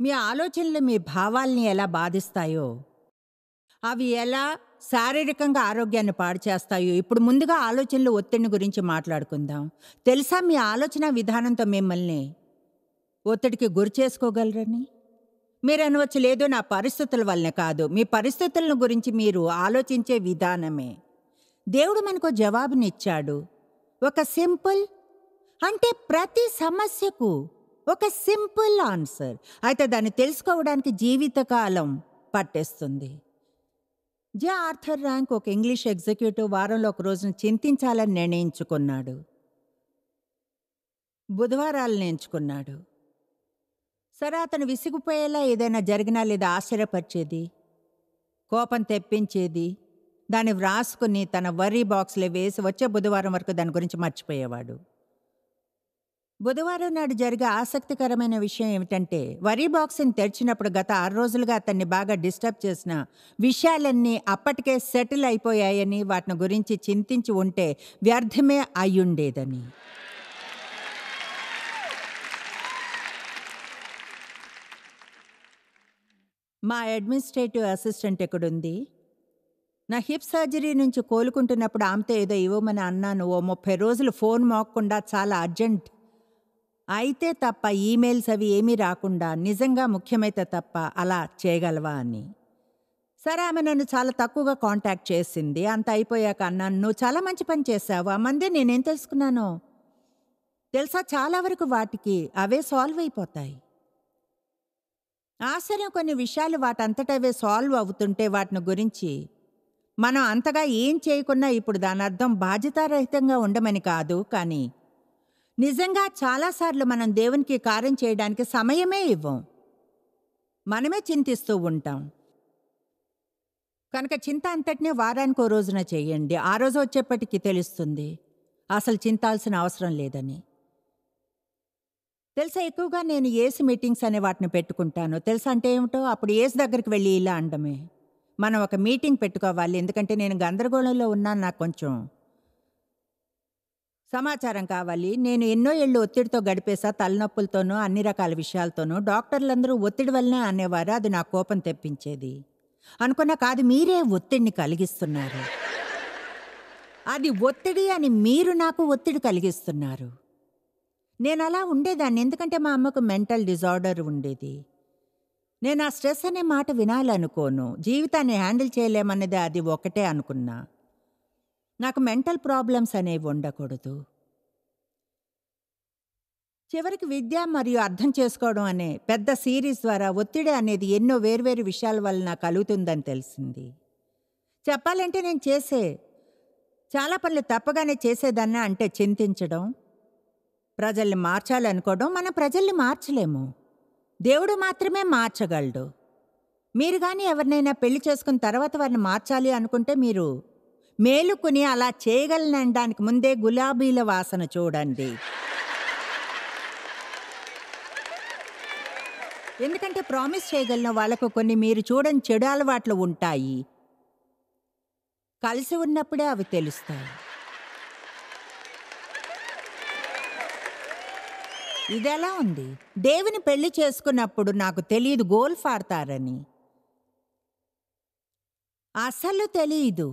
మీ ఆలోచనలు మీ భావాల్ని ఎలా బాధిస్తాయో, అవి ఎలా శారీరకంగా ఆరోగ్యాన్ని పాడు చేస్తాయో ఇప్పుడు ముందుగా ఆలోచనలు ఒత్తిడిని గురించి మాట్లాడుకుందాం. తెలుసా మీ ఆలోచన విధానంతో మిమ్మల్ని ఒత్తిడికి గురి చేసుకోగలరని? మీరనవచ్చు, లేదు నా పరిస్థితుల వల్లనే కాదు. మీ పరిస్థితులను గురించి మీరు ఆలోచించే విధానమే. దేవుడు మనకు జవాబునిచ్చాడు. ఒక సింపుల్ అంటే ప్రతి సమస్యకు ఒక సింపుల్ ఆన్సర్. అయితే దాన్ని తెలుసుకోవడానికి జీవితకాలం పట్టేస్తుంది. ఆర్థర్ ర్యాంక్ ఒక ఇంగ్లీష్ ఎగ్జిక్యూటివ్ వారంలో ఒక రోజున చింతించాలని నిర్ణయించుకున్నాడు. బుధవారాలను ఎంచుకున్నాడు. సరే, అతను విసిగిపోయేలా ఏదైనా జరిగినా లేదా ఆశ్చర్యపరిచేది, కోపం తెప్పించేది దాన్ని వ్రాసుకుని తన వర్రీ బాక్స్లో వేసి వచ్చే బుధవారం వరకు దాని గురించి మర్చిపోయేవాడు. బుధవారం నాడు జరిగే ఆసక్తికరమైన విషయం ఏమిటంటే, వరీ బాక్స్ని తెరిచినప్పుడు గత 6 రోజులుగా అతన్ని బాగా డిస్టర్బ్ చేసిన విషయాలన్నీ అప్పటికే సెటిల్ అయిపోయాయని, వాటిని గురించి చింతించి ఉంటే వ్యర్థమే అయ్యుండేదని. మా అడ్మినిస్ట్రేటివ్ అసిస్టెంట్ ఎక్కడుంది? నా హిప్ సర్జరీ నుంచి కోలుకుంటున్నప్పుడు ఆమెతో ఏదో ఇవ్వమని అన్నాను. ఓ 30 రోజులు ఫోన్ మోగకుండా చాలా అర్జెంట్ అయితే తప్ప, ఈమెయిల్స్ అవి ఏమీ రాకుండా నిజంగా ముఖ్యమైతే తప్ప అలా చేయగలవా అని. సరే, ఆమె నన్ను చాలా తక్కువగా కాంటాక్ట్ చేసింది. అంత అయిపోయాక అన్నాను, నువ్వు చాలా మంచి పని చేశావు. ఆ మందే నేనేం తెలుసుకున్నానో తెలుసా? చాలా వరకు వాటికి అవే సాల్వ్ అయిపోతాయి. ఆశ్చర్యం, కొన్ని విషయాలు వాటంతటవే సాల్వ్ అవుతుంటే వాటిని గురించి మనం అంతగా ఏం చేయకున్నా ఇప్పుడు దాని అర్థం బాధ్యతారహితంగా ఉండమని కాదు. కానీ నిజంగా చాలాసార్లు మనం దేవునికి కార్యం చేయడానికి సమయమే ఇవ్వం. మనమే చింతిస్తూ ఉంటాం. కనుక చింత అంతటినే వారానికి ఓ రోజున చేయండి. ఆ రోజు వచ్చేప్పటికి తెలుస్తుంది అసలు చింతాల్సిన అవసరం లేదని. తెలుసా, ఎక్కువగా నేను ఏసు మీటింగ్స్ అనే వాటిని పెట్టుకుంటాను. తెలుసా అంటే ఏమిటో? అప్పుడు ఏసు దగ్గరికి వెళ్ళి ఇలా అనడమే, మనం ఒక మీటింగ్ పెట్టుకోవాలి, ఎందుకంటే నేను గందరగోళంలో ఉన్నాను, నాకు కొంచెం సమాచారం కావాలి. నేను ఎన్నో ఏళ్ళు ఒత్తిడితో గడిపేసా, తలనొప్పులతోనూ అన్ని రకాల విషయాలతోనూ. డాక్టర్లందరూ ఒత్తిడి వల్లనే అనేవారు. అది నా కోపం తెప్పించేది. అనుకున్నా, కాదు, మీరే ఒత్తిడిని కలిగిస్తున్నారు. అది ఒత్తిడి అని మీరు నాకు ఒత్తిడి కలిగిస్తున్నారు. నేను అలా ఉండేదాన్ని, ఎందుకంటే మా అమ్మకు మెంటల్ డిజార్డర్ ఉండేది. నేను ఆ స్ట్రెస్ అనే మాట వినాలనుకోను. జీవితాన్ని హ్యాండిల్ చేయలేమన్నది అది ఒకటే అనుకున్నా. నాకు మెంటల్ ప్రాబ్లమ్స్ అనేవి ఉండకూడదు. చివరికి విద్య మరియు అర్థం చేసుకోవడం అనే పెద్ద సిరీస్ ద్వారా ఒత్తిడి అనేది ఎన్నో వేర్వేరు విషయాల వల్ల నాకు కలుగుతుందని తెలిసింది. చెప్పాలంటే నేను చేసే చాలా పనులు తప్పగానే చేసేదాన్ని. అంటే చింతించడం, ప్రజల్ని మార్చాలనుకోవడం. మనం ప్రజల్ని మార్చలేము, దేవుడు మాత్రమే మార్చగలడు. మీరు కానీ ఎవరినైనా పెళ్లి చేసుకున్న తర్వాత వారిని మార్చాలి అనుకుంటే మీరు మేలుకుని అలా చేయగలనడానికి ముందే గులాబీల వాసన చూడండి. ఎందుకంటే ప్రామిస్ చేయగలిగిన వాళ్ళకు కొన్ని మీరు చూడని చెడు అలవాట్లు ఉంటాయి. కలిసి ఉన్నప్పుడే అవి తెలుస్తాయి. ఇదెలా ఉంది? దేవుని పెళ్లి చేసుకున్నప్పుడు నాకు తెలియదు గోల్ఫ్ ఆడతారని. అసలు తెలియదు,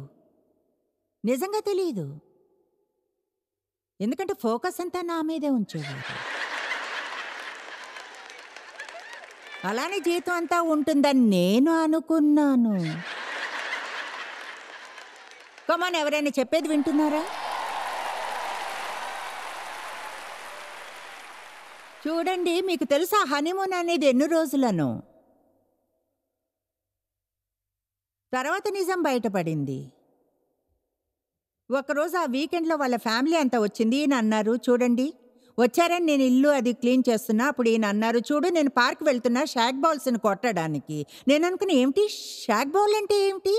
నిజంగా తెలియదు. ఎందుకంటే ఫోకస్ అంతా నా మీదే ఉంచేవారు. అలానే జీవితం అంతా ఉంటుందని నేను అనుకున్నాను. కమాన్, ఎవరైనా చెప్పేది వింటున్నారా? చూడండి, మీకు తెలుసా హనీమూన్ అనేది ఎన్ని రోజులను? తర్వాత నిజం బయటపడింది. ఒకరోజు ఆ వీకెండ్లో వాళ్ళ ఫ్యామిలీ అంతా వచ్చింది. ఈయన అన్నారు, చూడండి వచ్చారని నేను ఇల్లు అది క్లీన్ చేస్తున్నా. అప్పుడు ఈయన అన్నారు, చూడు నేను పార్క్ వెళ్తున్నా షాక్ బాల్స్ని కొట్టడానికి. నేను అనుకున్నా, ఏమిటి షాక్ బాల్ అంటే ఏమిటి?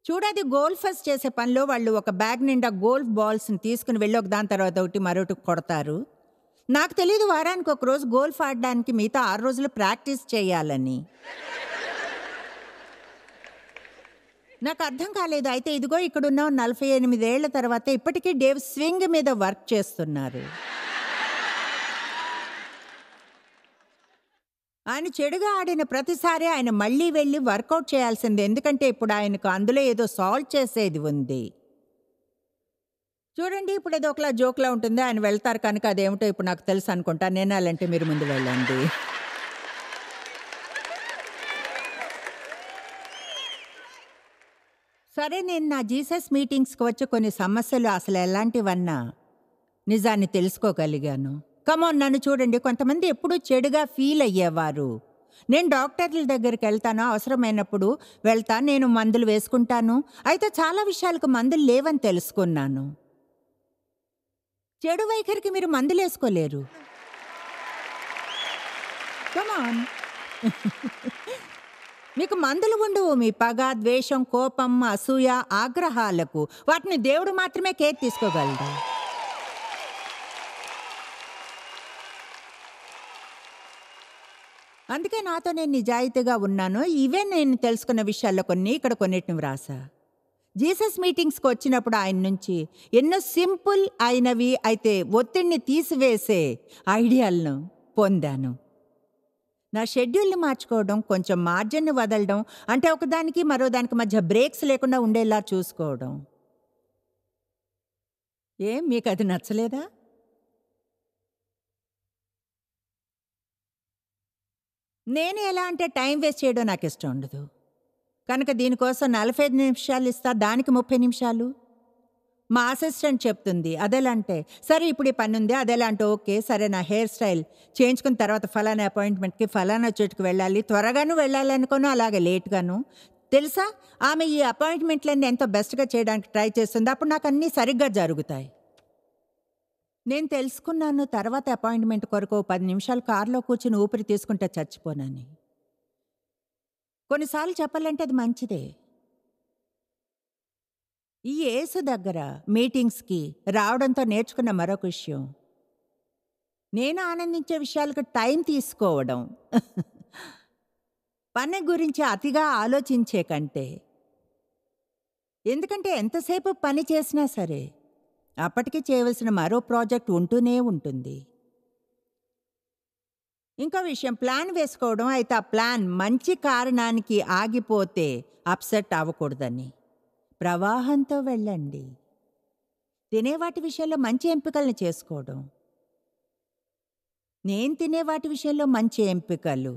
చూడది గోల్ఫర్స్ చేసే పనిలో వాళ్ళు ఒక బ్యాగ్ నిండా గోల్ఫ్ బాల్స్ని తీసుకుని వెళ్ళి ఒక దాని తర్వాత ఒకటి మరొకటి కొడతారు. నాకు తెలియదు వారానికి ఒక రోజు గోల్ఫ్ ఆడడానికి మిగతా 6 రోజులు ప్రాక్టీస్ చేయాలని. నాకు అర్థం కాలేదు. అయితే ఇదిగో ఇక్కడున్న 48 ఏళ్ల తర్వాత ఇప్పటికీ డేవ్ స్వింగ్ మీద వర్క్ చేస్తున్నారు. ఆయన చెడుగా ఆడిన ప్రతిసారి ఆయన మళ్ళీ వెళ్ళి వర్కౌట్ చేయాల్సిందే. ఎందుకంటే ఇప్పుడు ఆయనకు అందులో ఏదో సాల్వ్ చేసేది ఉంది. చూడండి, ఇప్పుడు ఏదో ఒకలా జోక్‌లా ఉంటుంది. ఆయన వెళ్తారు కనుక అదేమిటో ఇప్పుడు నాకు తెలుసు అనుకుంటా. నేను అలాంటే మీరు ముందు వెళ్ళండి. సరే, నేను నా జీసస్ మీటింగ్స్‌కి వచ్చి కొన్ని సమస్యలు అసలు ఎలాంటివన్నా నిజాన్ని తెలుసుకోగలిగాను. కమాన్, నన్ను చూడండి. కొంతమంది ఎప్పుడూ చెడుగా ఫీల్ అయ్యేవారు. నేను డాక్టర్ల దగ్గరికెళ్తాను. అవసరమైనప్పుడు వెళ్తాను. నేను మందులు వేసుకుంటాను. అయితే చాలా విషయాలకు మందులు లేవని తెలుసుకున్నాను. చెడు వైఖరికి మీరు మందులేసుకోలేరు. కమాన్. మీకు మందులు ఉండవు. మీ పగ, ద్వేషం, కోపం, అసూయ, ఆగ్రహాలకు వాటిని దేవుడు మాత్రమే కేర్ తీసుకోగలడు. అందుకే నాతో నేను నిజాయితీగా ఉన్నాను. ఇవే నేను తెలుసుకున్న విషయాల్లో కొన్ని, ఇక్కడ కొన్నిటిని వ్రాసా. జీసస్ మీటింగ్స్కి వచ్చినప్పుడు ఆయన నుంచి ఎన్నో సింపుల్ అయినవి అయితే ఒత్తిడిని తీసివేసే ఐడియాలను పొందాను. నా షెడ్యూల్ని మార్చుకోవడం, కొంచెం మార్జిన్ని వదలడం, అంటే ఒకదానికి మరో దానికి మధ్య బ్రేక్స్ లేకుండా ఉండేలా చూసుకోవడం. మీకు అది నచ్చలేదా? నేను ఎలా అంటే టైం వేస్ట్ చేయడం నాకు ఇష్టం ఉండదు. కనుక దీనికోసం 45 నిమిషాలు ఇస్తా, దానికి 30 నిమిషాలు. మా అసిస్టెంట్ చెప్తుంది అదెలా అంటే, సరే ఇప్పుడు ఈ పని ఉంది, అదెలా అంటే ఓకే సరే, నా హెయిర్ స్టైల్ చేయించుకున్న తర్వాత ఫలానా అపాయింట్మెంట్కి ఫలానా చోటుకు వెళ్ళాలి, త్వరగాను వెళ్ళాలి అనుకోను, అలాగే లేట్గాను. తెలుసా, ఆమె ఈ అపాయింట్మెంట్లన్నీ ఎంతో బెస్ట్గా చేయడానికి ట్రై చేస్తుంది. అప్పుడు నాకు అన్నీ సరిగ్గా జరుగుతాయి. నేను తెలుసుకున్నాను తర్వాత అపాయింట్మెంట్ కొరకు 10 నిమిషాలు కారులో కూర్చుని ఊపిరి తీసుకుంటే చచ్చిపోనని. కొన్నిసార్లు చెప్పాలంటే అది మంచిదే. ఈ యేసు దగ్గర మీటింగ్స్కి రావడంతో నేర్చుకున్న మరొక విషయం, నేను ఆనందించే విషయాలకు టైం తీసుకోవడం. పని గురించి అతిగా ఆలోచించే కంటే, ఎందుకంటే ఎంతసేపు పని చేసినా సరే అప్పటికి చేయవలసిన మరో ప్రాజెక్ట్ ఉంటూనే ఉంటుంది. ఇంకో విషయం, ప్లాన్ వేసుకోవడం. అయితే ఆ ప్లాన్ మంచి కారణానికి ఆగిపోతే అప్సెట్ అవ్వకూడదని. ప్రవాహంతో వెళ్ళండి. తినే వాటి విషయంలో మంచి ఎంపికల్ని చేసుకోవడం. నేను తినే వాటి విషయంలో మంచి ఎంపికలు.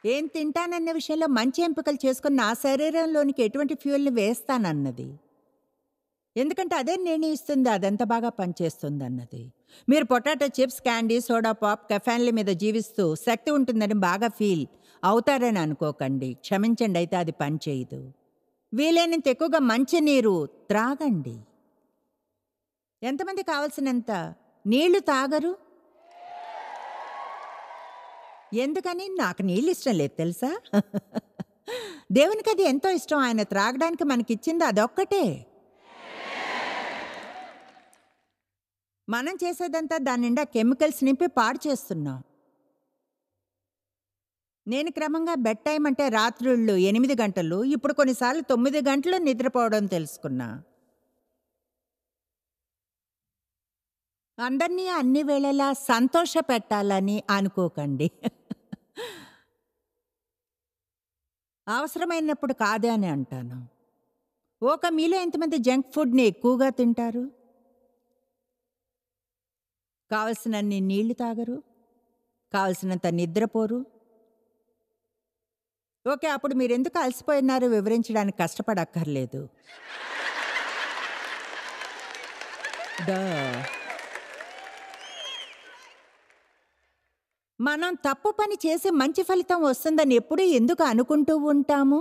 ఏం తింటానన్న విషయంలో మంచి ఎంపికలు చేసుకుని నా శరీరంలోనికి ఎటువంటి ఫ్యూయల్ని వేస్తానన్నది. ఎందుకంటే అదే నిర్ణయిస్తుంది అదెంత బాగా పనిచేస్తుంది అన్నది. మీరు potato chips, candy, soda pop, కెఫాన్ల మీద జీవిస్తూ శక్తి ఉంటుందని బాగా ఫీల్ అవుతారని అనుకోకండి. క్షమించండి, అయితే అది పనిచేయదు. వీలైనంత ఎక్కువగా మంచినీరు త్రాగండి. ఎంతమంది కావలసినంత నీళ్లు తాగరు? ఎందుకని? నాకు నీళ్ళు ఇష్టం లేదు తెలుసా. దేవునికి అది ఎంతో ఇష్టం. ఆయన త్రాగడానికి మనకిచ్చింది అదొక్కటే. మనం చేసేదంతా దాని నిండా కెమికల్స్ నింపి పాడు చేస్తున్నాం. నేను క్రమంగా బెడ్ టైం అంటే రాత్రుళ్ళు 8 గంటలు, ఇప్పుడు కొన్నిసార్లు 9 గంటలు నిద్రపోవడం తెలుసుకున్నా. అందరినీ అన్ని వేళలా సంతోష పెట్టాలని అనుకోకండి. అవసరమైనప్పుడు కాదే అని అంటాను. ఒక మీలో ఎంతమంది జంక్ ఫుడ్ని ఎక్కువగా తింటారు? కావలసినన్ని నీళ్లు తాగరు, కావలసినంత నిద్రపోరు. ఓకే, అప్పుడు మీరెందుకు అలసిపోయినారో వివరించడానికి కష్టపడక్కర్లేదు. మనం తప్పు పని చేసి మంచి ఫలితం వస్తుందని ఎప్పుడూ ఎందుకు అనుకుంటూ ఉంటాము?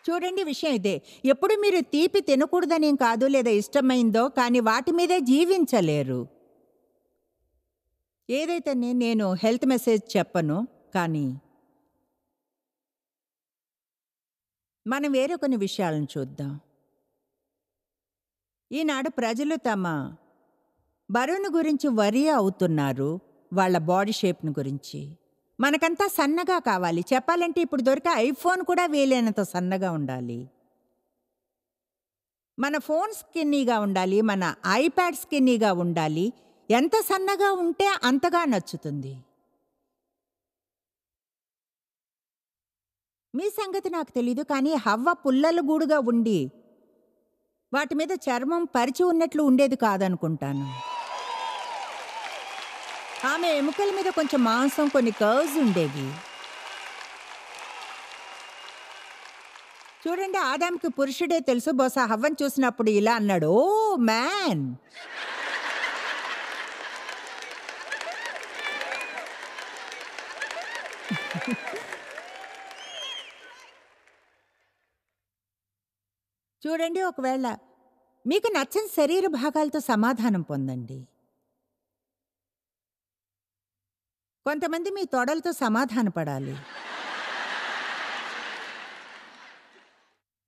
చూడండి, విషయం ఇదే. ఎప్పుడు మీరు తీపి తినకూడదనేం కాదు, లేదా ఇష్టమైందో కానీ వాటి మీదే జీవించలేరు. ఏదైతే నేను హెల్త్ మెసేజ్ చెప్పను, కానీ మనం వేరే కొన్ని విషయాలను చూద్దాం. ఈనాడు ప్రజలు తమ బరువును గురించి వరి అవుతున్నారు, వాళ్ళ బాడీ షేప్ను గురించి. మనకంతా సన్నగా కావాలి. చెప్పాలంటే ఇప్పుడు దొరికే ఐఫోన్ కూడా వీలైనంత సన్నగా ఉండాలి. మన ఫోన్ స్కిన్నీగా ఉండాలి, మన ఐప్యాడ్ స్కిన్నీగా ఉండాలి. ఎంత సన్నగా ఉంటే అంతగా నచ్చుతుంది. మీ సంగతి నాకు తెలీదు, కానీ హవ్వ పుల్లల గూడుగా ఉండి వాటి మీద చర్మం పరిచి ఉన్నట్లు ఉండేది కాదనుకుంటాను. ఆమె ఎముకల మీద కొంచెం మాంసం, కొన్ని కర్వ్స్ ఉండేవి. చూడండి, ఆదాంకి పురుషుడే తెలుసు. బహుశా హవ్వను చూసినప్పుడు ఇలా అన్నాడు, ఓ మ్యాన్. చూడండి, ఒకవేళ మీకు నచ్చని శరీర భాగాలతో సమాధానం పొందండి. కొంతమంది మీ తొడలతో సమాధాన పడాలి,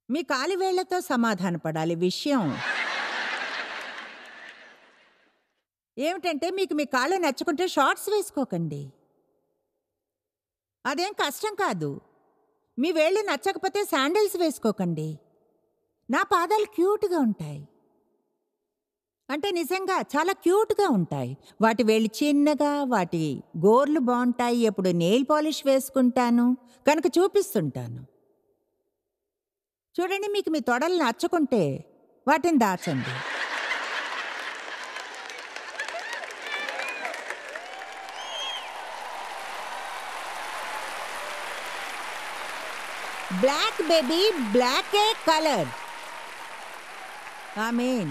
మీ కాలివేళ్లతో సమాధాన పడాలి. విషయం ఏమిటంటే, మీకు మీ కాళ్ళు నచ్చుకుంటే షార్ట్స్ వేసుకోకండి. అదేం కష్టం కాదు. మీ వేళ్ళు నచ్చకపోతే శాండిల్స్ వేసుకోకండి. నా పాదాలు క్యూట్గా ఉంటాయి, అంటే నిజంగా చాలా క్యూట్గా ఉంటాయి. వాటి వేళ్ళు చిన్నగా, వాటి గోర్లు బాగుంటాయి. ఎప్పుడు నెయిల్ పాలిష్ వేసుకుంటాను కనుక చూపిస్తుంటాను. చూడండి, మీకు మీ తొడలు నచ్చుకుంటే వాటిని దాచండి. బ్లాక్ బేబీ, బ్లాకే కలర్. ఆమేన్.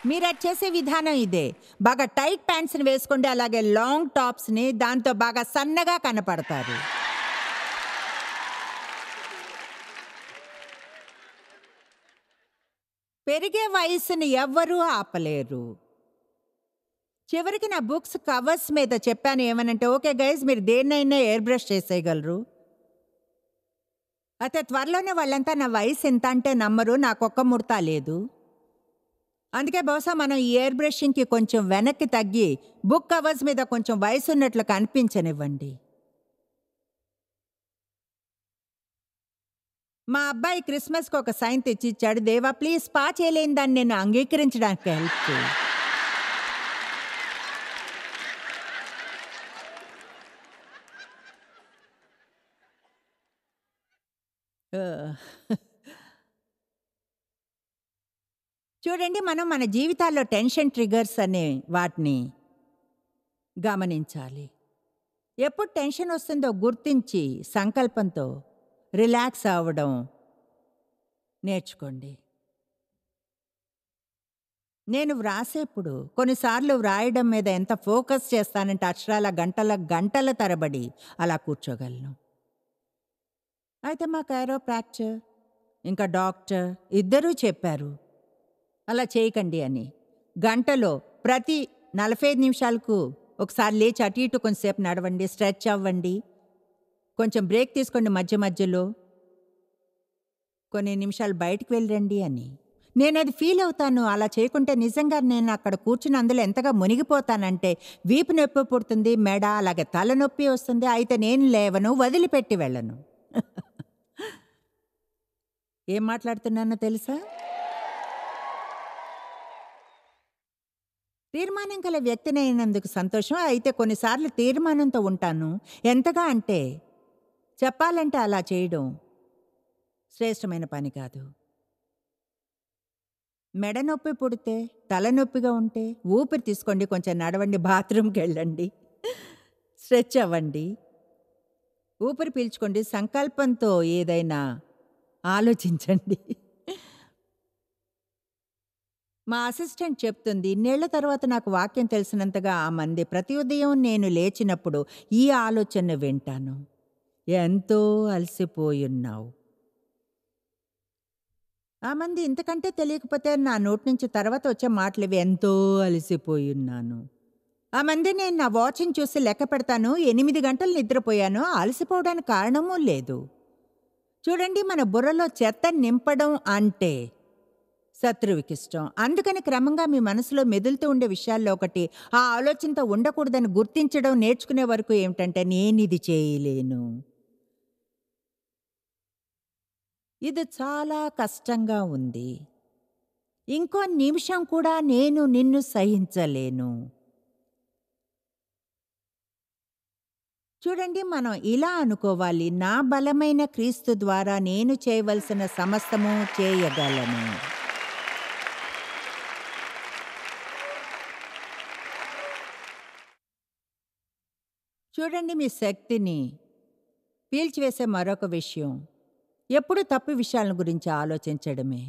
మీరు అది చేసే విధానం ఇదే. బాగా టైట్ ప్యాంట్స్ని వేసుకోండి, అలాగే లాంగ్ టాప్స్ని. దాంతో బాగా సన్నగా కనపడతారు. పెరిగే వయసుని ఎవ్వరూ ఆపలేరు. చివరికి నా బుక్స్ కవర్స్ మీద చెప్పాను ఏమనంటే, ఓకే గైజ్, మీరు దేన్నైనా ఎయిర్ బ్రష్ చేసేయగలరు. అయితే త్వరలోనే వాళ్ళంతా నా వయసు ఎంత అంటే నమ్మరు, నాకొక్క ముడత లేదు. అందుకే బహుశా మనం ఈ ఎయిర్ బ్రషింగ్కి కొంచెం వెనక్కి తగ్గి బుక్ కవర్స్ మీద కొంచెం వయసు ఉన్నట్లు కనిపించనివ్వండి. మా అబ్బాయి క్రిస్మస్కి ఒక సైన్ తెచ్చిచ్చాడు. దేవా ప్లీజ్, స్పా చేయలేని దాన్ని నేను అంగీకరించడానికి హెల్ప్ చేయి. చూడండి, మనం మన జీవితాల్లో టెన్షన్ ట్రిగర్స్ అనే వాటిని గమనించాలి. ఎప్పుడు టెన్షన్ వస్తుందో గుర్తించి సంకల్పంతో రిలాక్స్ అవ్వడం నేర్చుకోండి. నేను వ్రాసేప్పుడు కొన్నిసార్లు వ్రాయడం మీద ఎంత ఫోకస్ చేస్తానంటే అక్షరాల గంటల గంటల తరబడి అలా కూర్చోగలను. అయితే మా కైరోప్రాక్టర్ ఇంకా డాక్టర్ ఇద్దరూ చెప్పారు అలా చేయకండి అని. గంటలో ప్రతి 45 నిమిషాలకు ఒకసారి లేచి అటు ఇటు కొంచెంసేపు నడవండి, స్ట్రెచ్ అవ్వండి, కొంచెం బ్రేక్ తీసుకోండి మధ్య మధ్యలో, కొన్ని నిమిషాలు బయటికి వెళ్ళండి అని. నేను అది ఫీల్ అవుతాను. అలా చేయకుంటే నిజంగా నేను అక్కడ కూర్చుని అందులో ఎంతగా మునిగిపోతానంటే వీపు నొప్పి పుడుతుంది, మెడ, అలాగే తలనొప్పి వస్తుంది. అయితే నేను లేవను, వదిలిపెట్టి వెళ్ళను. ఏం మాట్లాడుతున్నానో తెలుసా? తీర్మానం గల వ్యక్తినైనందుకు సంతోషం. అయితే కొన్నిసార్లు తీర్మానంతో ఉంటాను. ఎంతగా అంటే చెప్పాలంటే అలా చేయడం శ్రేష్టమైన పని కాదు. మెడ నొప్పి పుడితే, తలనొప్పిగా ఉంటే ఊపిరి తీసుకోండి, కొంచెం నడవండి, బాత్రూమ్కి వెళ్ళండి, స్ట్రెచ్ అవ్వండి, ఊపిరి పీల్చుకోండి, సంకల్పంతో ఏదైనా ఆలోచించండి. మా అసిస్టెంట్ చెప్తుంది, ఇన్నేళ్ల తర్వాత నాకు వాక్యం తెలిసినంతగా ఆ మంది ప్రతి ఉదయం నేను లేచినప్పుడు ఈ ఆలోచన వింటాను, ఎంతో అలసిపోయున్నావు. ఆ మంది ఇంతకంటే తెలియకపోతే నా నోటి నుంచి తర్వాత వచ్చే మాటలు ఎంతో అలసిపోయున్నాను. ఆ మంది నేను నా వాచ్ని చూసి లెక్క పెడతాను, 8 గంటలు నిద్రపోయాను, అలసిపోవడానికి కారణమూ లేదు. చూడండి, మన బుర్రలో చెత్త నింపడం అంటే శత్రువుకిష్టం. అందుకని క్రమంగా మీ మనసులో మెదులుతూ ఉండే విషయాల్లో ఒకటి ఆ ఆలోచనతో ఉండకూడదని గుర్తించడం నేర్చుకునే వరకు ఏమిటంటే, నేనిది చేయలేను, ఇది చాలా కష్టంగా ఉంది. ఇంకో నిమిషం కూడా నేను నిన్ను సహించలేను. చూడండి, మనం ఇలా అనుకోవాలి, నా బలమైన క్రీస్తు ద్వారా నేను చేయవలసిన సమస్తము చేయగలను. చూడండి, మీ శక్తిని పీల్చివేసే మరొక విషయం ఎప్పుడు తప్పు విషయాల గురించి ఆలోచించడమే.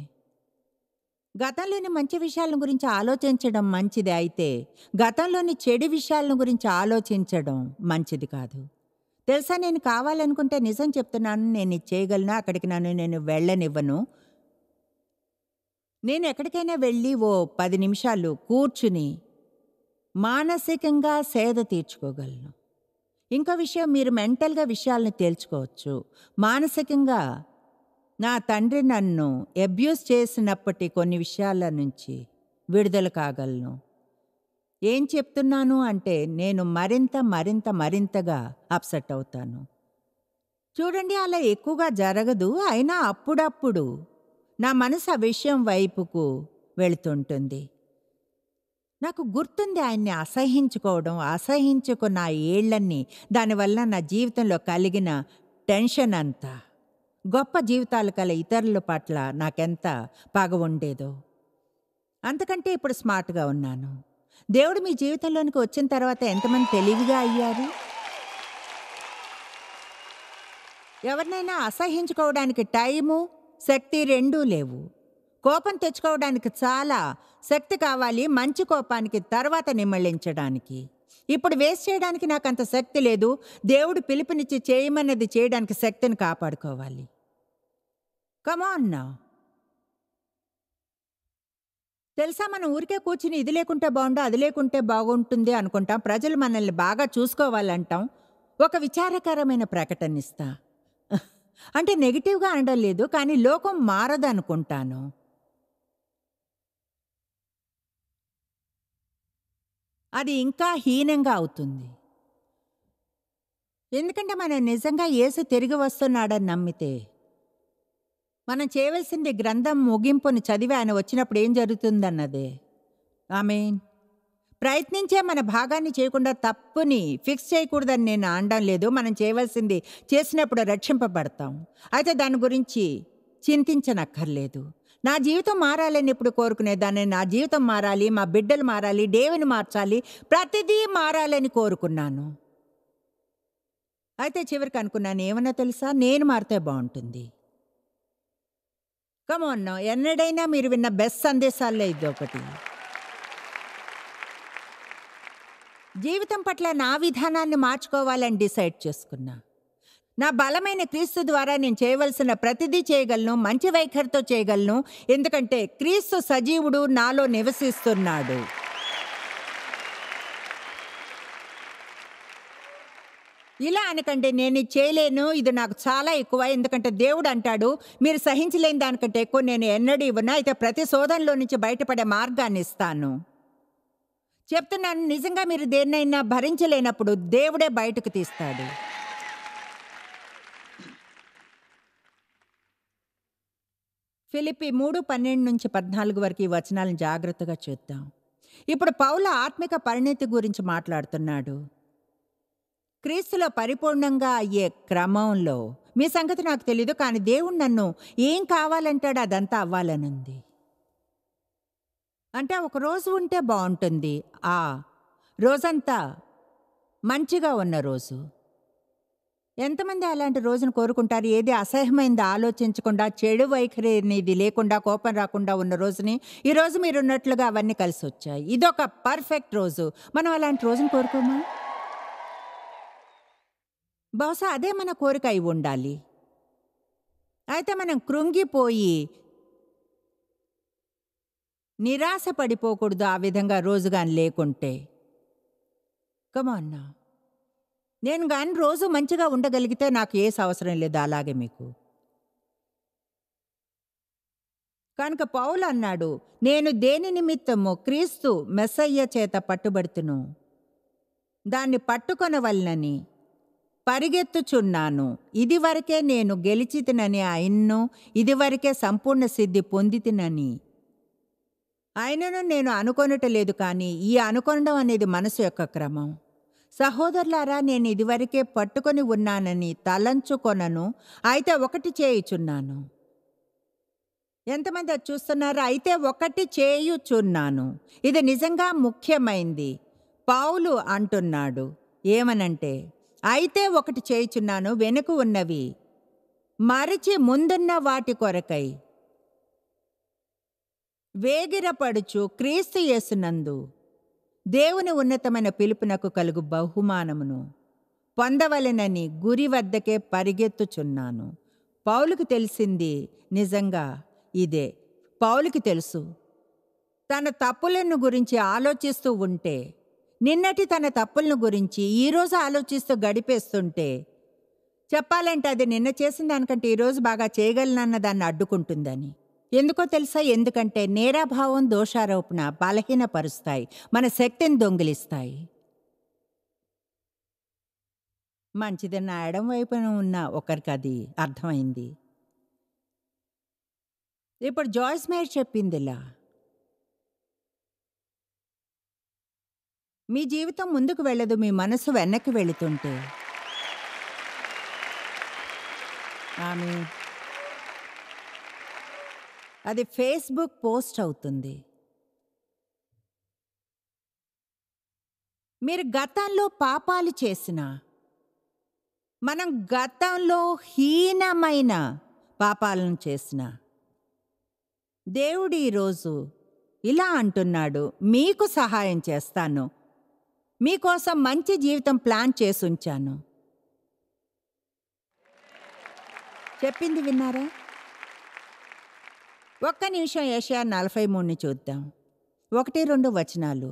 గతంలోని మంచి విషయాల గురించి ఆలోచించడం మంచిది అయితే, గతంలోని చెడు విషయాల గురించి ఆలోచించడం మంచిది కాదు. తెలుసా, నేను కావాలనుకుంటే నిజం చెప్తున్నాను, నేను ఇది చేయగలను, అక్కడికి నేను వెళ్ళనివ్వను. నేను ఎక్కడికైనా వెళ్ళి ఓ 10 నిమిషాలు కూర్చుని మానసికంగా సేద తీర్చుకోగలను. ఇంకో విషయం, మీరు మెంటల్గా విషయాలను తేల్చుకోవచ్చు. మానసికంగా నా తండ్రి నన్ను అబ్యూస్ చేసినప్పటి కొన్ని విషయాల నుంచి విడుదల కాగలను. ఏం చెప్తున్నాను అంటే, నేను మరింతగా అప్సెట్ అవుతాను. చూడండి, అలా ఎక్కువగా జరగదు, అయినా అప్పుడప్పుడు నా మనసు ఆ విషయం వైపుకు వెళుతుంటుంది. నాకు గుర్తుంది ఆయన్ని అసహించుకున్న ఆ ఏళ్లన్నీ, దానివల్ల నా జీవితంలో కలిగిన టెన్షన్ అంతా, గొప్ప జీవితాలు కల ఇతరుల పట్ల నాకెంత పగ ఉండేదో. అంతకంటే ఇప్పుడు స్మార్ట్గా ఉన్నాను. దేవుడు మీ జీవితంలోనికి వచ్చిన తర్వాత ఎంతమంది తెలివిగా అయ్యారు? ఎవరినైనా అసహించుకోవడానికి టైము, శక్తి రెండూ లేవు. కోపం తెచ్చుకోవడానికి చాలా శక్తి కావాలి, మంచి కోపానికి తర్వాత నిమ్మళించడానికి. ఇప్పుడు వేస్ట్ చేయడానికి నాకు అంత శక్తి లేదు. దేవుడు పిలుపునిచ్చి చేయమన్నది చేయడానికి శక్తిని కాపాడుకోవాలి. కమాన్ నా. తెలుసా, మనం ఊరికే కూర్చుని ఇది లేకుంటే బాగుండు, అది లేకుంటే బాగుంటుంది అనుకుంటాం. ప్రజలు మనల్ని బాగా చూసుకోవాలంటాం. ఒక విచారకరమైన ప్రకటన ఇస్తా. అంటే నెగిటివ్గా అనడం లేదు, కానీ లోకం మారదనుకుంటాను. అది ఇంకా హీనంగా అవుతుంది. ఎందుకంటే మనం నిజంగా యేసు తిరిగి వస్తున్నాడని నమ్మితే, మనం చేయవలసింది గ్రంథం ముగింపుని చదివి ఆయన వచ్చినప్పుడు ఏం జరుగుతుందన్నదే. ఆమేన్. ప్రయత్నించే మన భాగాన్ని చేయకుండా తప్పుని ఫిక్స్ చేయకూడదని నేను అనడం లేదు. మనం చేయవలసింది చేసినప్పుడు రక్షింపబడతాం. అయితే దాని గురించి చింతించనక్కర్లేదు. నా జీవితం మారాలని ఇప్పుడు కోరుకునేదాన్ని. నా జీవితం మారాలి, మా బిడ్డలు మారాలి, దేవుని మార్చాలి, ప్రతిదీ మారాలని కోరుకున్నాను. అయితే చివరికి అనుకున్నాను, ఏమన్నా తెలుసా, నేను మారితే బాగుంటుంది. కమాన్, ఎన్నడైనా మీరు విన్న బెస్ట్ సందేశాల్లో ఇది ఒకటి. జీవితం పట్ల నా విధానాన్ని మార్చుకోవాలని డిసైడ్ చేసుకున్నా. నా బలమైన క్రీస్తు ద్వారా నేను చేయవలసిన ప్రతిదీ చేయగలను, మంచి వైఖరితో చేయగలను. ఎందుకంటే క్రీస్తు సజీవుడు నాలో నివసిస్తున్నాడు. ఇలా అనకంటే, నేను ఇది చేయలేను, ఇది నాకు చాలా ఎక్కువ. ఎందుకంటే దేవుడు అంటాడు, మీరు సహించలేని దానికంటే ఎక్కువ నేను ఎన్నడూ ఇవ్వను. అయితే ప్రతి శోధనలో నుంచి బయటపడే మార్గాన్ని ఇస్తాను. చెప్తున్నాను, నిజంగా మీరు దేన్నైనా భరించలేనప్పుడు దేవుడే బయటకు తీస్తాడు. ఫిలిప్పీ 3:12-14 వరకు ఈ వచనాలను జాగ్రత్తగా చూద్దాం. ఇప్పుడు పౌలు ఆత్మిక పరిణతి గురించి మాట్లాడుతున్నాడు. క్రీస్తులో పరిపూర్ణంగా అయ్యే క్రమంలో మీ సంగతి నాకు తెలీదు, కానీ దేవుడు నన్ను ఏం కావాలంటాడో అదంతా అవ్వాలనుంది. అంటే ఒక రోజు ఉంటే బాగుంటుంది, ఆ రోజంతా మంచిగా ఉన్న రోజు. ఎంతమంది అలాంటి రోజును కోరుకుంటారు? ఏది అసహ్యమైంది ఆలోచించకుండా, చెడు వైఖరి అనేది లేకుండా, కోపం రాకుండా ఉన్న రోజుని. ఈరోజు మీరున్నట్లుగా అవన్నీ కలిసి వచ్చాయి. ఇదొక పర్ఫెక్ట్ రోజు. మనం అలాంటి రోజును కోరుకోమా? బహుశా అదే మన కోరిక అయి ఉండాలి. అయితే మనం కృంగిపోయి నిరాశ పడిపోకూడదు ఆ విధంగా రోజుగాని లేకుంటే. కమాన్ నా. నేను కానీ రోజు మంచిగా ఉండగలిగితే నాకు ఏసు అవసరం లేదు, అలాగే మీకు. కనుక పౌలు అన్నాడు, నేను దేని నిమిత్తము క్రీస్తు మెస్సయ్య చేత పట్టుబడుతును దాన్ని పట్టుకొనవలనని పరిగెత్తుచున్నాను. ఇదివరకే నేను గెలిచితినని ఆయన్ను, ఇదివరకే సంపూర్ణ సిద్ధి పొందితినని ఆయనను నేను అనుకొనుట లేదు, కానీ ఈ అనుకొనడం అనేది మనసు యొక్క క్రమం. సహోదరులారా, నేను ఇదివరకే పట్టుకొని ఉన్నానని తలంచుకొనను, అయితే ఒకటి చేయుచున్నాను. ఎంతమంది అది చూస్తున్నారు? అయితే ఒకటి చేయుచున్నాను. ఇది నిజంగా ముఖ్యమైంది. పౌలు అంటున్నాడు ఏమనంటే, అయితే ఒకటి చేయుచున్నాను, వెనుక ఉన్నవి మరచి ముందున్న వాటి కొరకై వేగిరపడుచు క్రీస్తు యేసునందు దేవుని ఉన్నతమైన పిలుపునకు కలుగు బహుమానమును పొందవలెనని గురి వద్దకే పరిగెత్తుచున్నాను. పౌలుకు తెలిసింది నిజంగా ఇదే. పౌలుకి తెలుసు, తన తప్పులను గురించి ఆలోచిస్తూ ఉంటే, నిన్నటి తన తప్పులను గురించి ఈరోజు ఆలోచిస్తూ గడిపేస్తుంటే, చెప్పాలంటే అది నిన్న చేసిన దానికంటే ఈరోజు బాగా చేయగలనన్న దాన్ని అడ్డుకుంటుందని. ఎందుకో తెలుసా? ఎందుకంటే నేరాభావం, దోషారోపణ బలహీనపరుస్తాయి, మన శక్తిని దొంగిలిస్తాయి. మంచిది, నా ఎడం వైపున ఉన్న ఒకరికి అది అర్థమైంది. ఇప్పుడు జాయిస్ మేయర్ చెప్పిందిలా, మీ జీవితం ముందుకు వెళ్ళదు, మీ మనసు వెనక్కి వెళుతుంటే. ఆమె అది ఫేస్బుక్ పోస్ట్ అవుతుంది. మీరు గతంలో పాపాలు చేసిన, మనం గతంలో హీనమైన పాపాలను చేసిన, దేవుడు ఈరోజు ఇలా అంటున్నాడు, మీకు సహాయం చేస్తాను, మీకోసం మంచి జీవితం ప్లాన్ చేసి ఉంచాను. చెప్పింది విన్నారా? ఒక్క నిమిషం యెషయా 43 చూద్దాం. 1-2 వచనాలు.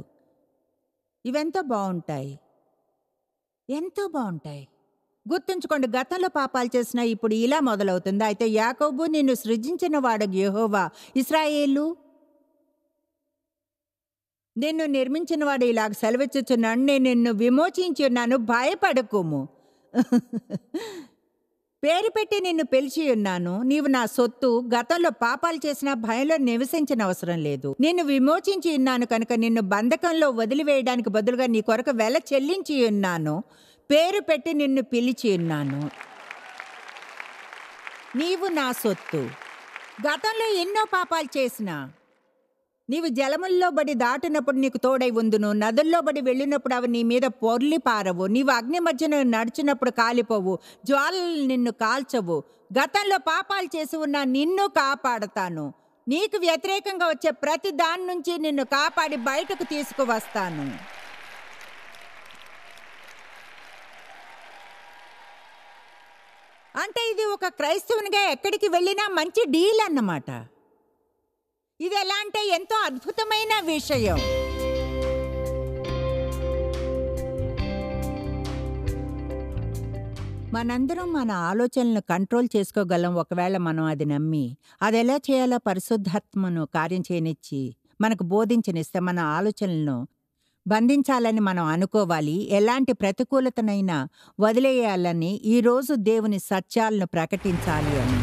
ఇవెంతో బాగుంటాయి, ఎంతో బాగుంటాయి. గుర్తుంచుకోండి, గతంలో పాపాలు చేసిన ఇప్పుడు ఇలా మొదలవుతుంది. అయితే యాకోబు, నిన్ను సృజించిన వాడగు యెహోవా, ఇశ్రాయేలు నిన్ను నిర్మించిన వాడు ఇలాగ సెలవిచ్చుచున్నాడు, నేను నిన్ను విమోచించి ఉన్నాను, భయపడకుము. పేరు పెట్టి నిన్ను పిలిచి ఉన్నాను, నీవు నా సొత్తు. గతంలో పాపాలు చేసిన భయంలో నివసించిన అవసరం లేదు. నిన్ను విమోచించి ఉన్నాను కనుక నిన్ను బంధకంలో వదిలివేయడానికి బదులుగా నీ కొరకు వెల చెల్లించి ఉన్నాను. పేరు పెట్టి నిన్ను పిలిచి ఉన్నాను, నీవు నా సొత్తు. గతంలో ఎన్నో పాపాలు చేసినా నీవు జలముల్లో బడి దాటినప్పుడు నీకు తోడై ఉందును, నదుల్లో బడి వెళ్ళినప్పుడు అవి నీ మీద పొర్లి పారవు, నీవు అగ్ని మధ్యన నడిచినప్పుడు కాలిపోవు, జ్వాలలు నిన్ను కాల్చవు. గతంలో పాపాలు చేసి ఉన్నా నిన్ను కాపాడతాను, నీకు వ్యతిరేకంగా వచ్చే ప్రతి దాని నుంచి నిన్ను కాపాడి బయటకు తీసుకువస్తాను. అంటే ఇది ఒక క్రైస్తవునిగా ఎక్కడికి వెళ్ళినా మంచి డీల్ అన్నమాట. ఇది ఎలా అంటే ఎంతో అద్భుతమైన విషయం. మనందరం మన ఆలోచనలను కంట్రోల్ చేసుకోగలం, ఒకవేళ మనం అది నమ్మి అది ఎలా చేయాలో పరిశుద్ధాత్మను కార్యం చేయనిచ్చి మనకు బోధించనిస్తే మన ఆలోచనలను బంధించాలని మనం అనుకోవాలి. ఎలాంటి ప్రతికూలతనైనా వదిలేయాలని, ఈరోజు దేవుని సత్యాలను ప్రకటించాలి అని.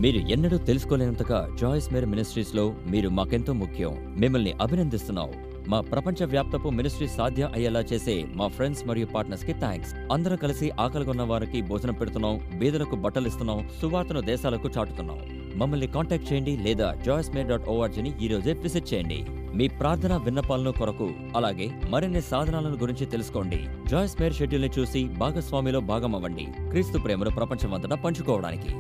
మీరు ఎన్నడూ తెలుసుకోలేనంతగా జాయిస్ మేర్ మినిస్ట్రీస్లో మీరు మాకెంతో ముఖ్యం. మిమ్మల్ని అభినందిస్తున్నాం. మా ప్రపంచవ్యాప్తపు మినిస్ట్రీ సాధ్యం అయ్యేలా చేసే మా ఫ్రెండ్స్ మరియు పార్ట్నర్స్ కి థ్యాంక్స్. అందరం కలిసి ఆకలిగొన్న వారికి భోజనం పెడుతున్నాం, బీదలకు బట్టలు ఇస్తున్నాం, సువార్తను దేశాలకు చాటుతున్నాం. మమ్మల్ని కాంటాక్ట్ చేయండి లేదా joycemeer.orgని ఈ రోజే విజిట్ చేయండి. మీ ప్రార్థన విన్నపాలను కొరకు, అలాగే మరిన్ని సాధనాలను గురించి తెలుసుకోండి. జాయిస్ మేర్ షెడ్యూల్ని చూసి భాగస్వామిలో భాగమవ్వండి, క్రీస్తు ప్రేమను ప్రపంచమంతటా పంచుకోవడానికి.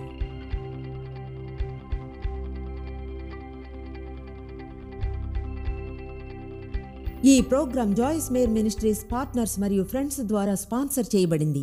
ఈ program Joyce Meyer ministries partners మరియు ఫ్రెండ్స్ ద్వారా స్పాన్సర్ చేయబడింది.